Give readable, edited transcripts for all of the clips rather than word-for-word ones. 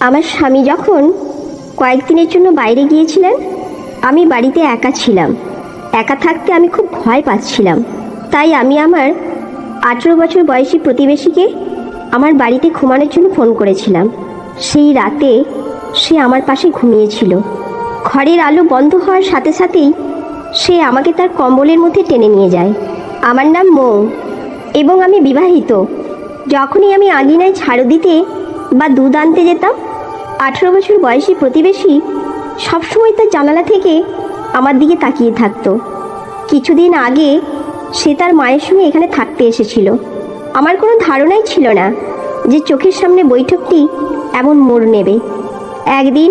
আমার স্বামী যখন কয়েকদিনের জন্য বাইরে গিয়েছিলেন, আমি বাড়িতে একা ছিলাম। একা থাকতে আমি খুব ভয় পাচ্ছিলাম। তাই আমি আমার 18 বছর বয়সী প্রতিবেশীকে আমার বাড়িতে ঘুমানোর জন্য ফোন করেছিলাম। সেই রাতে সে আমার পাশে ঘুমিয়েছিল। ঘরের আলো বন্ধ হওয়ার সাথে সাথেই সে আমাকে তার কম্বলের মধ্যে টেনে নিয়ে যায়। আমার নাম মৌ এবং আমি বিবাহিত। যখনই আমি আঙিনায় ঝাড়ু দিতে বা দুধ আনতে যেতাম, 18 বছর বয়সী প্রতিবেশী সবসময় তার জানালা থেকে আমার দিকে তাকিয়ে থাকতো। কিছুদিন আগে সে তার মায়ের সঙ্গে এখানে থাকতে এসেছিল। আমার কোনো ধারণাই ছিল না যে চোখের সামনে বৈঠকটি এমন মোড় নেবে। একদিন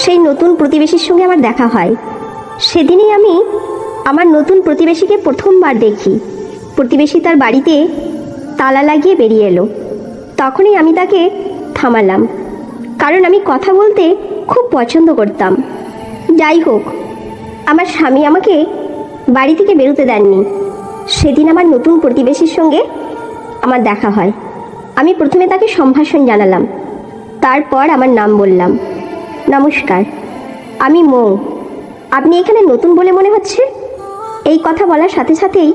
সেই নতুন প্রতিবেশীর সঙ্গে আমার দেখা হয়। সেদিনই আমি আমার নতুন প্রতিবেশীকে প্রথমবার দেখি। প্রতিবেশী তার বাড়িতে তালা লাগিয়ে বেরিয়ে এলো। তখনই আমি তাকে থামালাম, কারণ আমি কথা বলতে খুব পছন্দ করতাম। যাই হোক, আমার স্বামী আমাকে বাড়ি থেকে বেরোতে দেননি। সেদিন আমার নতুন প্রতিবেশীর সঙ্গে আমার দেখা হয়। আমি প্রথমে তাকে সম্ভাষণ জানালাম, তারপর আমার নাম বললাম। নমস্কার, আমি মৌ। আপনি এখানে নতুন বলে মনে হচ্ছে। এই কথা বলার সাথে সাথেই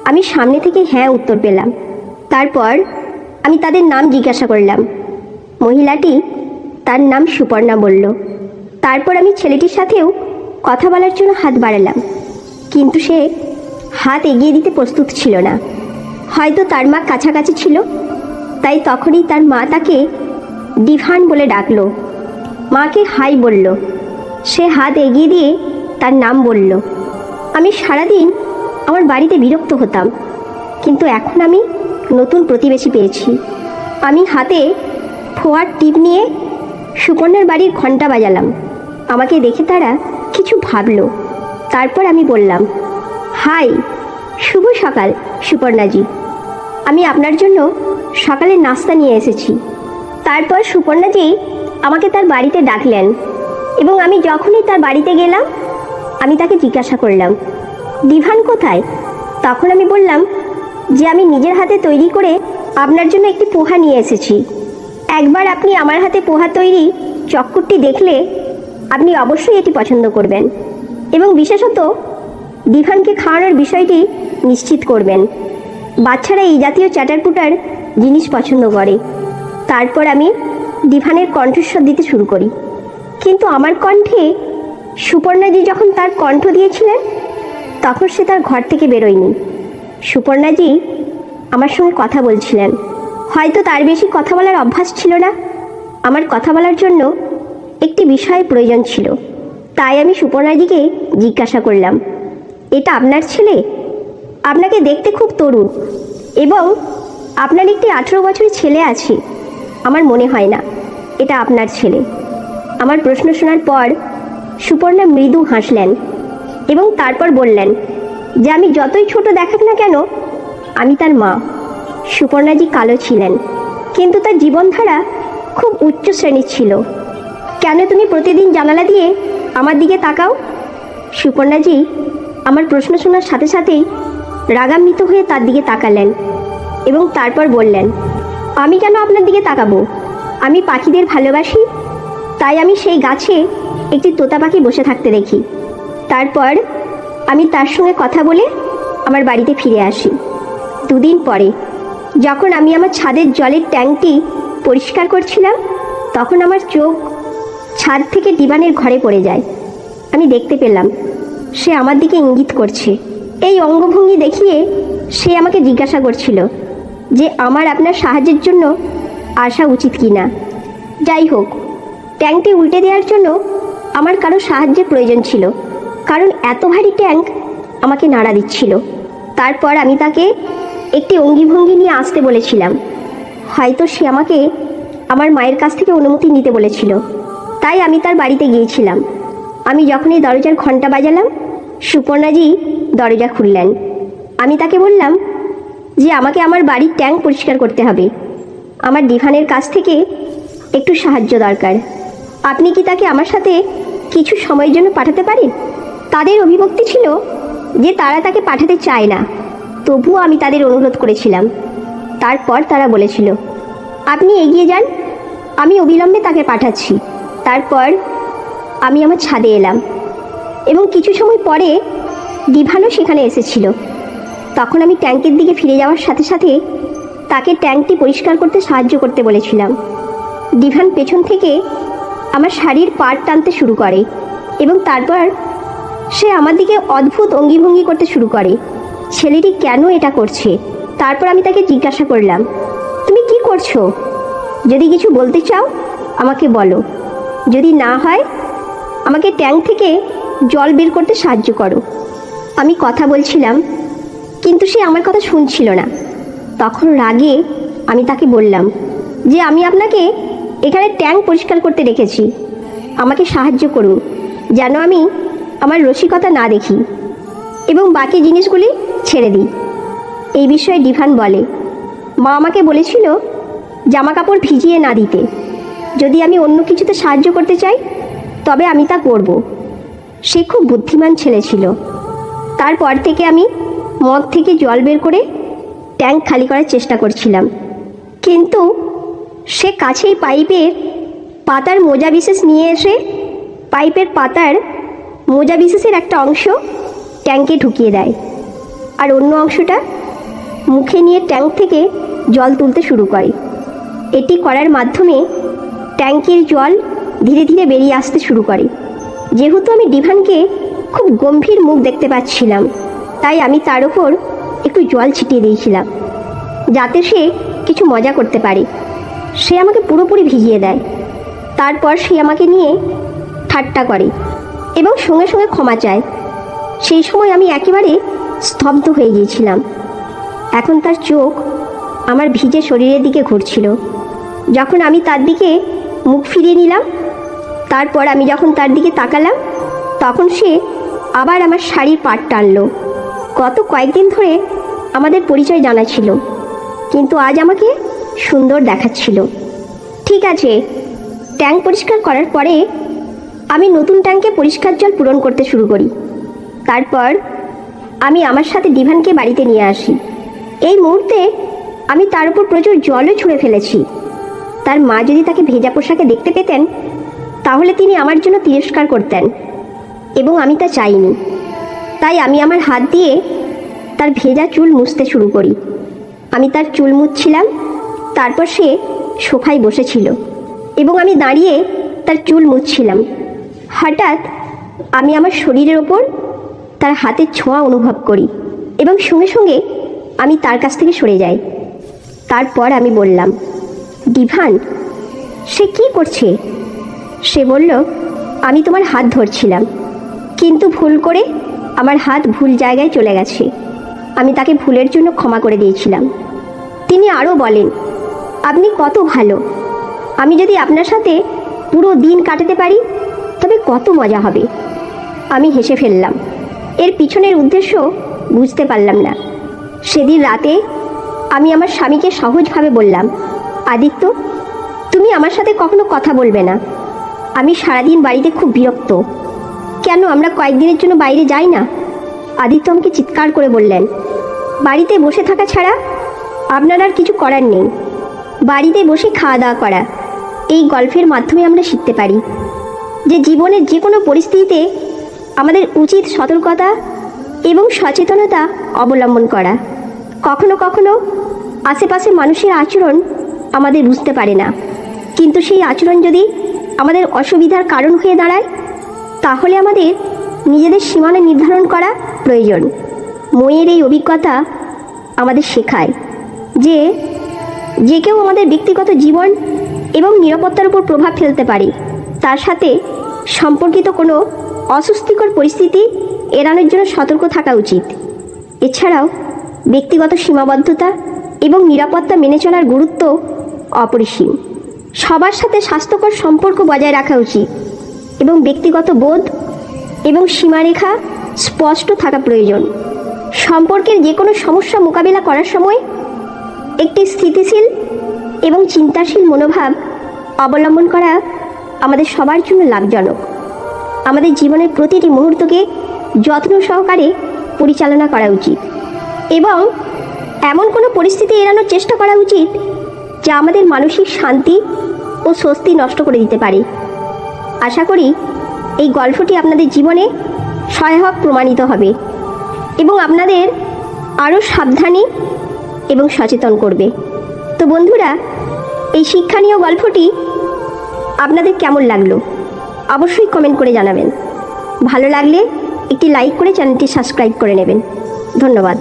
আমি সামনে থেকে হ্যাঁ উত্তর পেলাম। তারপর আমি তাদের নাম জিজ্ঞাসা করলাম। মহিলাটি তার নাম সুপর্ণা বলল। তারপর আমি ছেলেটির সাথেও কথা বলার জন্য হাত বাড়ালাম, কিন্তু সে হাত এগিয়ে দিতে প্রস্তুত ছিল না। হয়তো তার মা কাছাকাছি ছিল, তাই তখনই তার মা তাকে ডিভান বলে ডাকলো। মাকে হাই বলল। সে হাত এগিয়ে দিয়ে তার নাম বলল। আমি সারাদিন আমার বাড়িতে বিরক্ত হতাম, কিন্তু এখন আমি নতুন প্রতিবেশী পেয়েছি। আমি হাতে ফোয়ার টিপ নিয়ে সুপর্ণার বাড়ির ঘন্টা বাজালাম। আমাকে দেখে তারা কিছু ভাবলো। তারপর আমি বললাম, হাই, শুভ সকাল সুপর্ণাজি। আমি আপনার জন্য সকালের নাস্তা নিয়ে এসেছি। তারপর সুপর্ণাজি আমাকে তার বাড়িতে ডাকলেন এবং আমি যখনই তার বাড়িতে গেলাম, আমি তাকে জিজ্ঞাসা করলাম, ডিভান কোথায়? তখন আমি বললাম যে আমি নিজের হাতে তৈরি করে আপনার জন্য একটি পোহা নিয়ে এসেছি। একবার আপনি আমার হাতে পোহা তৈরি চক্করটি দেখলে আপনি অবশ্যই এটি পছন্দ করবেন এবং বিশেষত ডিভানকে খাওয়ানোর বিষয়টি নিশ্চিত করবেন। বাচ্চারা এই জাতীয় চ্যাটারপুটার জিনিস পছন্দ করে। তারপর আমি ডিভানের কণ্ঠস্বর দিতে শুরু করি, কিন্তু আমার কণ্ঠে সুপর্ণাজি যখন তার কণ্ঠ দিয়েছিলেন, তখন সে তার ঘর থেকে বেরোয়নি। সুপর্ণাজি আমার সঙ্গে কথা বলছিলেন। হয়তো তার বেশি কথা বলার অভ্যাস ছিল না। আমার কথা বলার জন্য একটি বিষয়ের প্রয়োজন ছিল। তাই আমি সুপর্ণাজিকে জিজ্ঞাসা করলাম, এটা আপনার ছেলে? আপনাকে দেখতে খুব তরুণ এবং আপনার একটি 18 বছরের ছেলে আছে। আমার মনে হয় না এটা আপনার ছেলে। আমার প্রশ্ন শোনার পর সুপর্ণা মৃদু হাসলেন এবং তারপর বললেন যে আমি যতই ছোট দেখাক না কেন, আমি তার মা। সুপর্ণাজি কালো ছিলেন, কিন্তু তার জীবনধারা খুব উচ্চ শ্রেণীর ছিল। কেন তুমি প্রতিদিন জানালা দিয়ে আমার দিকে তাকাও? সুপর্ণাজি আমার প্রশ্ন শোনার সাথে সাথেই রাগান্বিত হয়ে তার দিকে তাকালেন এবং তারপর বললেন, আমি কেন আপনার দিকে তাকাবো? আমি পাখিদের ভালোবাসি, তাই আমি সেই গাছে একটি তোতা পাখি বসে থাকতে দেখি। তারপর আমি তার সঙ্গে কথা বলে আমার বাড়িতে ফিরে আসি। 2 দিন পরে যখন আমি আমার ছাদের জলের ট্যাঙ্কটি পরিষ্কার করছিলাম, তখন আমার চোখ ছাদ থেকে ডিভানের ঘরে পড়ে যায়। আমি দেখতে পেলাম সে আমার দিকে ইঙ্গিত করছে। এই অঙ্গভঙ্গি দেখিয়ে সে আমাকে জিজ্ঞাসা করছিল যে আমার আপনার সাহায্যের জন্য আসা উচিত কি না। যাই হোক, ট্যাঙ্কটি উল্টে দেওয়ার জন্য আমার কারো সাহায্যের প্রয়োজন ছিল, কারণ এত ভারী ট্যাঙ্ক আমাকে নাড়া দিচ্ছিল। তারপর আমি তাকে একটি অঙ্গিভঙ্গি নিয়ে আসতে বলেছিলাম। হয়তো সে আমাকে আমার মায়ের কাছ থেকে অনুমতি নিতে বলেছিল, তাই আমি তার বাড়িতে গিয়েছিলাম। আমি যখনই দরজার ঘন্টা বাজালাম, সুপর্ণাজি দরজা খুললেন। আমি তাকে বললাম যে আমাকে আমার বাড়ির ট্যাঙ্ক পরিষ্কার করতে হবে। আমার ডিভানের কাছ থেকে একটু সাহায্য দরকার। আপনি কি তাকে আমার সাথে কিছু সময়ের জন্য পাঠাতে পারেন? তাদের অভিব্যক্তি ছিল যে তারা তাকে পাঠাতে চায় না, তবুও আমি তাদের অনুরোধ করেছিলাম। তারপর তারা বলেছিল, আপনি এগিয়ে যান, আমি অবিলম্বে তাকে পাঠাচ্ছি। তারপর আমি আমার ছাদে এলাম এবং কিছু সময় পরে ডিভানও সেখানে এসেছিল। তখন আমি ট্যাঙ্কের দিকে ফিরে যাওয়ার সাথে সাথে তাকে ট্যাঙ্কটি পরিষ্কার করতে সাহায্য করতে বলেছিলাম। ডিভান পেছন থেকে আমার শাড়ির পাড় টানতে শুরু করে এবং তারপর সে আমার দিকে অদ্ভুত অঙ্গিভঙ্গি করতে শুরু করে। ছেলেটি কেন এটা করছে? তারপর আমি তাকে জিজ্ঞাসা করলাম, তুমি কি করছো? যদি কিছু বলতে চাও আমাকে বলো, যদি না হয় আমাকে ট্যাঙ্ক থেকে জল বের করতে সাহায্য করো। আমি কথা বলছিলাম কিন্তু সে আমার কথা শুনছিল না। তখন রাগে আমি তাকে বললাম যে আমি আপনাকে এখানে ট্যাঙ্ক পরিষ্কার করতে রেখেছি, আমাকে সাহায্য করুন যেন আমি আমার রসিকতা না দেখি এবং বাকি জিনিসগুলি ছেড়ে দিই। এই বিষয়ে ডিভান বলে, মা আমাকে বলেছিল জামা কাপড় ভিজিয়ে না দিতে। যদি আমি অন্য কিছুতে সাহায্য করতে চাই তবে আমি তা করব। সে খুব বুদ্ধিমান ছেলে ছিল। তারপর থেকে আমি মগ থেকে জল বের করে ট্যাঙ্ক খালি করার চেষ্টা করছিলাম, কিন্তু সে কাছেই পাইপের পাতার মোজা বিশেষ নিয়ে এসে পাইপের পাতার মোজা বিশেষের একটা অংশ ট্যাঙ্কে ঢুকিয়ে দেয় আর অন্য অংশটা মুখে নিয়ে ট্যাঙ্ক থেকে জল তুলতে শুরু করে। এটি করার মাধ্যমে ট্যাঙ্কের জল ধীরে ধীরে বেরিয়ে আসতে শুরু করে। যেহেতু আমি ডিভানকে খুব গম্ভীর মুখ দেখতে পাচ্ছিলাম, তাই আমি তার ওপর একটু জল ছিটিয়ে দিয়েছিলাম যাতে সে কিছু মজা করতে পারে। সে আমাকে পুরোপুরি ভিজিয়ে দেয়। তারপর সে আমাকে নিয়ে ঠাট্টা করে এবং সঙ্গে সঙ্গে ক্ষমা চায়। সেই সময় আমি একেবারে স্তব্ধ হয়ে গিয়েছিলাম। এখন তার চোখ আমার ভিজে শরীরের দিকে ঘুরছিল। যখন আমি তার দিকে মুখ ফিরিয়ে নিলাম, তারপর আমি যখন তার দিকে তাকালাম, তখন সে আবার আমার শাড়ির পাড় টানলো। গত কয়েকদিন ধরে আমাদের পরিচয় জানা ছিল, কিন্তু আজ আমাকে সুন্দর দেখাচ্ছিল। ঠিক আছে, ট্যাঙ্ক পরিষ্কার করার পরে আমি নতুন ট্যাঙ্কে পরিষ্কার জল পূরণ করতে শুরু করি। তারপর আমি আমার সাথে ডিভানকে বাড়িতে নিয়ে আসি। এই মুহূর্তে আমি তার উপর প্রচুর জলও ছুঁড়ে ফেলেছি। তার মা যদি তাকে ভেজা পোশাকে দেখতে পেতেন তাহলে তিনি আমার জন্য তিরস্কার করতেন এবং আমি তা চাইনি। তাই আমি আমার হাত দিয়ে তার ভেজা চুল মুছতে শুরু করি। আমি তার চুল মুছছিলাম, তারপর সে সোফায় বসেছিল এবং আমি দাঁড়িয়ে তার চুল মুছছিলাম। হঠাৎ আমি আমার শরীরের ওপর তার হাতের ছোঁয়া অনুভব করি এবং সঙ্গে সঙ্গে আমি তার কাছ থেকে সরে যাই। তারপর আমি বললাম, ডিভান, সে কি করছে? সে বলল, আমি তোমার হাত ধরছিলাম, কিন্তু ভুল করে আমার হাত ভুল জায়গায় চলে গেছে। আমি তাকে ভুলের জন্য ক্ষমা করে দিয়েছিলাম। তিনি আরও বলেন, আপনি কত ভালো। আমি যদি আপনার সাথে পুরো দিন কাটাতে পারি তবে কত মজা হবে। আমি হেসে ফেললাম। এর পিছনের উদ্দেশ্য বুঝতে পারলাম না। সেদিন রাতে আমি আমার স্বামীকে সহজভাবে বললাম, আদিত্য, তুমি আমার সাথে কখনো কথা বলবে না। আমি সারাদিন বাড়িতে খুব বিরক্ত। কেন আমরা কয়েকদিনের জন্য বাইরে যাই না? আদিত্য আমাকে চিৎকার করে বললেন, বাড়িতে বসে থাকা ছাড়া আপনার আর কিছু করার নেই। বাড়িতে বসে খাওয়া দাওয়া করা, এই গল্পের মাধ্যমে আমরা শিখতে পারি যে জীবনের যে কোনো পরিস্থিতিতে আমাদের উচিত সতর্কতা এবং সচেতনতা অবলম্বন করা। কখনো কখনো আশেপাশে মানুষের আচরণ আমাদের বুঝতে পারে না, কিন্তু সেই আচরণ যদি আমাদের অসুবিধার কারণ হয়ে দাঁড়ায় তাহলে আমাদের নিজেদের সীমানা নির্ধারণ করা প্রয়োজন। ময়ের এই অভিজ্ঞতা আমাদের শেখায় যে যে কেউ আমাদের ব্যক্তিগত জীবন এবং নিরাপত্তার উপর প্রভাব ফেলতে পারে। তার সাথে সম্পর্কিত কোনো অস্বস্তিকর পরিস্থিতি এড়ানোর জন্য সতর্ক থাকা উচিত। এছাড়াও ব্যক্তিগত সীমাবদ্ধতা এবং নিরাপত্তা মেনে চলার গুরুত্ব অপরিসীম। সবার সাথে স্বাস্থ্যকর সম্পর্ক বজায় রাখা উচিত এবং ব্যক্তিগত বোধ এবং সীমারেখা স্পষ্ট থাকা প্রয়োজন। সম্পর্কের যে কোনো সমস্যা মোকাবিলা করার সময় একটি স্থিতিশীল এবং চিন্তাশীল মনোভাব অবলম্বন করা আমাদের সবার জন্য লাভজনক। আমাদের জীবনের প্রতিটি মুহূর্তকে যত্ন সহকারে পরিচালনা করা উচিত এবং এমন কোনো পরিস্থিতি এড়ানোর চেষ্টা করা উচিত যা আমাদের মানসিক শান্তি ও স্বস্তি নষ্ট করে দিতে পারে। আশা করি এই গল্পটি আপনাদের জীবনে সহায়ক প্রমাণিত হবে এবং আপনাদের আরও সাবধানী এবং সচেতন করবে। তো বন্ধুরা, এই শিক্ষণীয় গল্পটি আপনাদের কেমন লাগলো অবশ্যই কমেন্ট করে জানাবেন। ভালো লাগলে একটি লাইক করে চ্যানেলটি সাবস্ক্রাইব করে নেবেন। ধন্যবাদ।